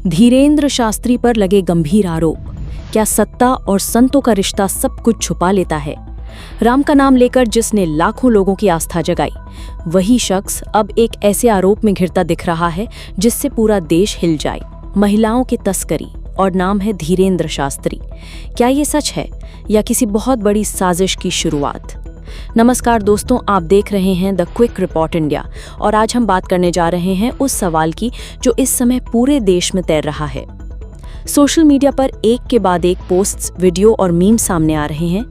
धीरेंद्र शास्त्री पर लगे गंभीर आरोप। क्या सत्ता और संतों का रिश्ता सब कुछ छुपा लेता है? राम का नाम लेकर जिसने लाखों लोगों की आस्था जगाई, वही शख्स अब एक ऐसे आरोप में घिरता दिख रहा है जिससे पूरा देश हिल जाए। महिलाओं की तस्करी, और नाम है धीरेंद्र शास्त्री। क्या ये सच है या किसी बहुत बड़ी साजिश की शुरुआत? नमस्कार दोस्तों, आप देख रहे हैं द क्विक रिपोर्ट इंडिया और आज हम बात करने जा रहे हैं उस सवाल की जो इस समय पूरे देश में तैर रहा है। सोशल मीडिया पर एक के बाद एक पोस्ट्स, वीडियो और मीम सामने आ रहे हैं।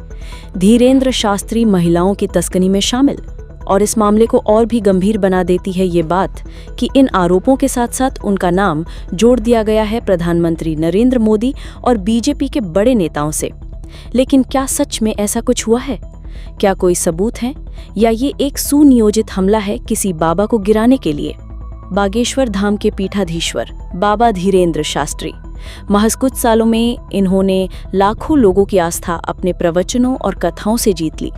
धीरेंद्र शास्त्री महिलाओं की तस्करी में शामिल, और इस मामले को और भी गंभीर बना देती है ये बात कि इन आरोपों के साथ साथ उनका नाम जोड़ दिया गया है प्रधानमंत्री नरेंद्र मोदी और बीजेपी के बड़े नेताओं से। लेकिन क्या सच में ऐसा कुछ हुआ है? क्या कोई सबूत है या ये एक सुनियोजित हमला है किसी बाबा को गिराने के लिए? बागेश्वर धाम के पीठाधीश्वर बाबा धीरेंद्र शास्त्री, महज कुछ सालों में इन्होंने लाखों लोगों की आस्था अपने प्रवचनों और कथाओं से जीत ली।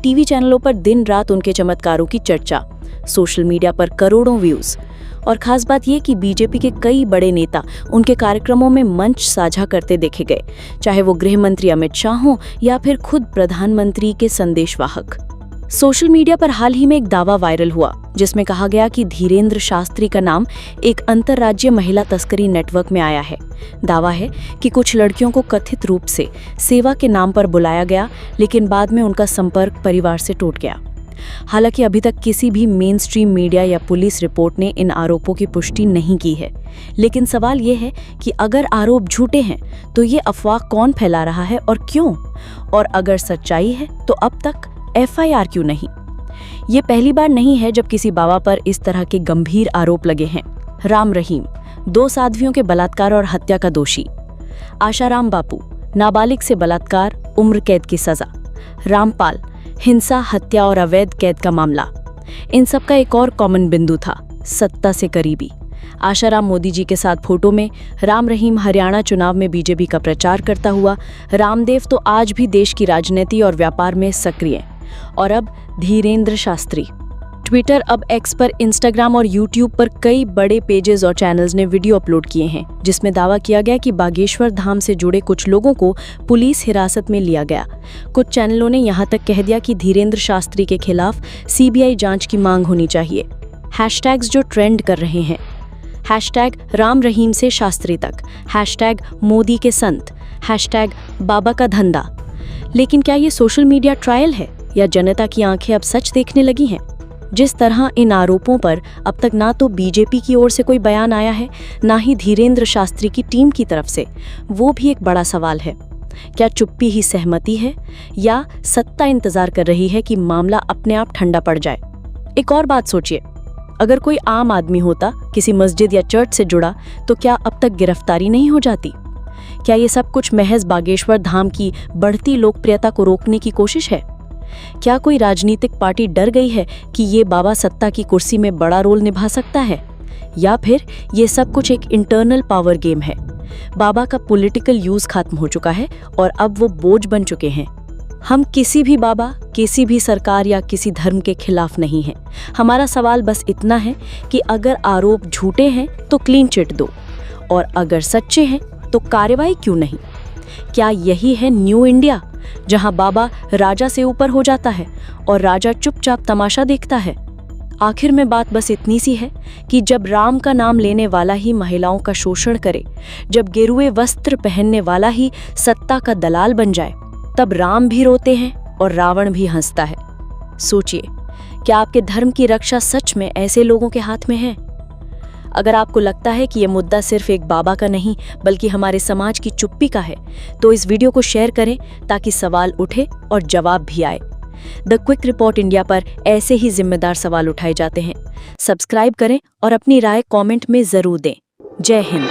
टीवी चैनलों पर दिन रात उनके चमत्कारों की चर्चा, सोशल मीडिया पर करोड़ों व्यूज, और खास बात यह कि बीजेपी के कई बड़े नेता उनके कार्यक्रमों में मंच साझा करते देखे गए, चाहे वो गृह मंत्री अमित शाह हों या फिर खुद प्रधानमंत्री के संदेशवाहक। सोशल मीडिया पर हाल ही में एक दावा वायरल हुआ जिसमें कहा गया कि धीरेंद्र शास्त्री का नाम एक अंतर्राज्यीय महिला तस्करी नेटवर्क में आया है। दावा है कि कुछ लड़कियों को कथित रूप से सेवा के नाम पर बुलाया गया, लेकिन बाद में उनका संपर्क परिवार से टूट गया। हालांकि अभी तक किसी भी मेन स्ट्रीम मीडिया या पुलिस रिपोर्ट ने इन आरोपों की पुष्टि नहीं की है। लेकिन सवाल ये है कि अगर आरोप झूठे हैं तो ये अफवाह कौन फैला रहा है और क्यों? और अगर सच्चाई है तो अब तक FIR क्यों नहीं? ये पहली बार नहीं है जब किसी बाबा पर इस तरह के गंभीर आरोप लगे हैं। राम रहीम, 2 साध्वियों के बलात्कार और हत्या का दोषी। आशाराम बापू, नाबालिग से बलात्कार, उम्र कैद की सजा। रामपाल, हिंसा, हत्या और अवैध कैद का मामला। इन सब का एक और कॉमन बिंदु था, सत्ता से करीबी। आशाराम मोदी जी के साथ फोटो में, राम रहीम हरियाणा चुनाव में बीजेपी का प्रचार करता हुआ, रामदेव तो आज भी देश की राजनीति और व्यापार में सक्रिय, और अब धीरेंद्र शास्त्री। ट्विटर, अब एक्स पर, इंस्टाग्राम और यूट्यूब पर कई बड़े पेजेस और चैनल्स ने वीडियो अपलोड किए हैं जिसमें दावा किया गया कि बागेश्वर धाम से जुड़े कुछ लोगों को पुलिस हिरासत में लिया गया। कुछ चैनलों ने यहां तक कह दिया कि धीरेंद्र शास्त्री के खिलाफ CBI जांच की मांग होनी चाहिए। हैशटैग्स जो ट्रेंड कर रहे हैं, हैशटैग राम रहीम से शास्त्री तक, हैशटैग मोदी के संत, हैशटैग बाबा का धंधा। लेकिन क्या ये सोशल मीडिया ट्रायल है या जनता की आंखें अब सच देखने लगी हैं? जिस तरह इन आरोपों पर अब तक ना तो बीजेपी की ओर से कोई बयान आया है, ना ही धीरेंद्र शास्त्री की टीम की तरफ से, वो भी एक बड़ा सवाल है। क्या चुप्पी ही सहमति है या सत्ता इंतजार कर रही है कि मामला अपने आप ठंडा पड़ जाए? एक और बात सोचिए, अगर कोई आम आदमी होता, किसी मस्जिद या चर्च से जुड़ा, तो क्या अब तक गिरफ्तारी नहीं हो जाती? क्या ये सब कुछ महज बागेश्वर धाम की बढ़ती लोकप्रियता को रोकने की कोशिश है? क्या कोई राजनीतिक पार्टी डर गई है कि ये बाबा सत्ता की कुर्सी में बड़ा रोल निभा सकता है? या फिर ये सब कुछ एक इंटरनल पावर गेम है? बाबा का पॉलिटिकल यूज खत्म हो चुका है और अब वो बोझ बन चुके हैं। हम किसी भी बाबा, किसी भी सरकार या किसी धर्म के खिलाफ नहीं हैं। हमारा सवाल बस इतना है कि अगर आरोप झूठे हैं तो क्लीन चिट दो, और अगर सच्चे हैं तो कार्रवाई क्यों नहीं? क्या यही है न्यू इंडिया, जहां बाबा राजा से ऊपर हो जाता है और राजा चुपचाप तमाशा देखता है? आखिर में बात बस इतनी सी है कि जब राम का नाम लेने वाला ही महिलाओं का शोषण करे, जब गेरुए वस्त्र पहनने वाला ही सत्ता का दलाल बन जाए, तब राम भी रोते हैं और रावण भी हंसता है। सोचिए, क्या आपके धर्म की रक्षा सच में ऐसे लोगों के हाथ में है? अगर आपको लगता है कि यह मुद्दा सिर्फ एक बाबा का नहीं बल्कि हमारे समाज की चुप्पी का है, तो इस वीडियो को शेयर करें ताकि सवाल उठे और जवाब भी आए। द क्विक रिपोर्ट इंडिया पर ऐसे ही जिम्मेदार सवाल उठाए जाते हैं। सब्सक्राइब करें और अपनी राय कमेंट में जरूर दें। जय हिंद।